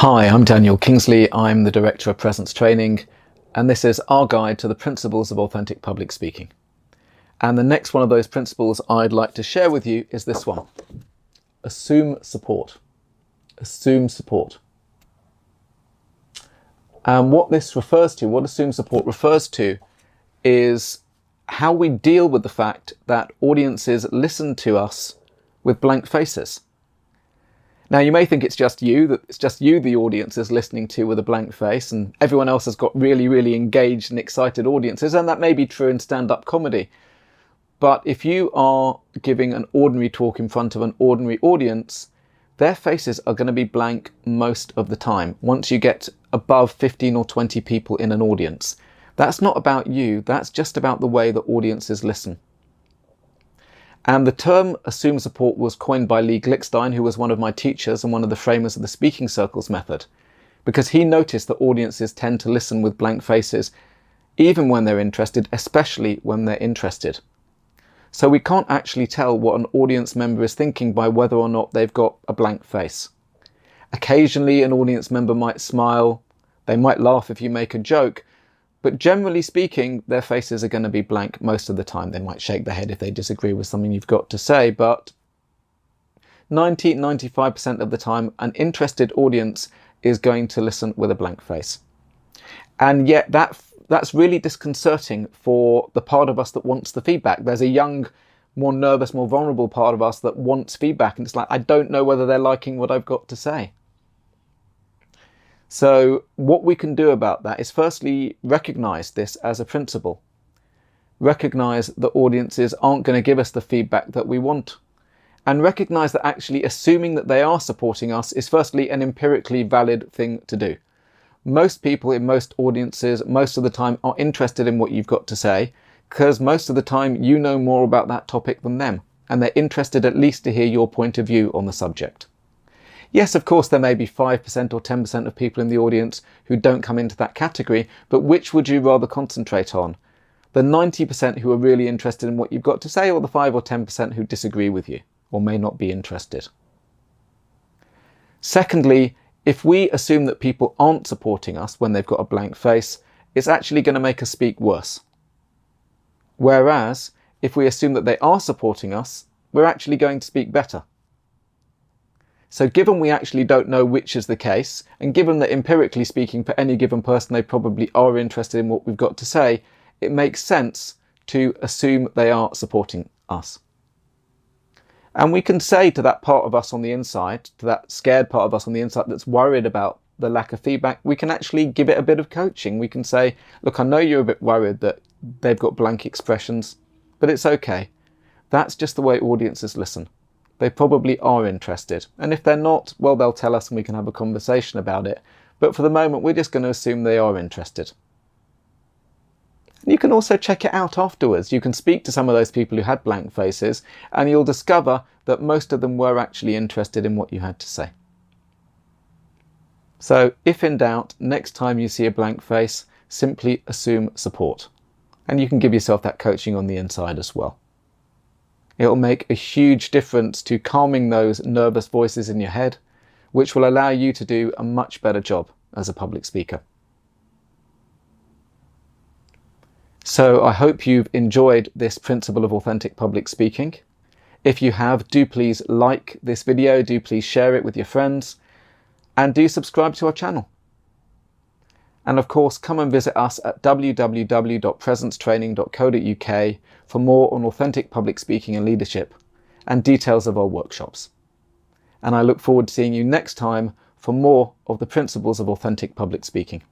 Hi, I'm Daniel Kingsley. I'm the Director of Presence Training, and this is our guide to the principles of authentic public speaking. And the next one of those principles I'd like to share with you is this one. Assume support. Assume support. And what this refers to, what assume support refers to, is how we deal with the fact that audiences listen to us with blank faces. Now, you may think it's just you, that it's just you the audience is listening to with a blank face, and everyone else has got really engaged and excited audiences, and that may be true in stand-up comedy. But if you are giving an ordinary talk in front of an ordinary audience, their faces are going to be blank most of the time, once you get above 15 or 20 people in an audience. That's not about you, that's just about the way that audiences listen. And the term assume support was coined by Lee Glickstein, who was one of my teachers and one of the framers of the speaking circles method, because he noticed that audiences tend to listen with blank faces, even when they're interested, especially when they're interested. So we can't actually tell what an audience member is thinking by whether or not they've got a blank face. Occasionally, an audience member might smile, they might laugh if you make a joke, but generally speaking, their faces are going to be blank most of the time. They might shake their head if they disagree with something you've got to say, but 90–95% of the time, an interested audience is going to listen with a blank face. And yet that's really disconcerting for the part of us that wants the feedback. There's a young, more nervous, more vulnerable part of us that wants feedback, and it's like, I don't know whether they're liking what I've got to say. So what we can do about that is firstly recognize this as a principle. Recognize that audiences aren't going to give us the feedback that we want. And recognize that actually assuming that they are supporting us is firstly an empirically valid thing to do. Most people in most audiences, most of the time, are interested in what you've got to say, because most of the time you know more about that topic than them, and they're interested at least to hear your point of view on the subject. Yes, of course, there may be 5% or 10% of people in the audience who don't come into that category, but which would you rather concentrate on? The 90% who are really interested in what you've got to say, or the 5 or 10% who disagree with you, or may not be interested? Secondly, if we assume that people aren't supporting us when they've got a blank face, it's actually going to make us speak worse. Whereas, if we assume that they are supporting us, we're actually going to speak better. So given we actually don't know which is the case, and given that empirically speaking for any given person they probably are interested in what we've got to say, it makes sense to assume they are supporting us. And we can say to that part of us on the inside, to that scared part of us on the inside that's worried about the lack of feedback, we can actually give it a bit of coaching. We can say, look, I know you're a bit worried that they've got blank expressions, but it's okay. That's just the way audiences listen. They probably are interested. And if they're not, well, they'll tell us and we can have a conversation about it. But for the moment, we're just going to assume they are interested. And you can also check it out afterwards. You can speak to some of those people who had blank faces, and you'll discover that most of them were actually interested in what you had to say. So if in doubt, next time you see a blank face, simply assume support. And you can give yourself that coaching on the inside as well. It'll make a huge difference to calming those nervous voices in your head, which will allow you to do a much better job as a public speaker. So I hope you've enjoyed this principle of authentic public speaking. If you have, do please like this video, do please share it with your friends, and do subscribe to our channel. And of course, come and visit us at www.presencetraining.co.uk for more on authentic public speaking and leadership, and details of our workshops. And I look forward to seeing you next time for more of the principles of authentic public speaking.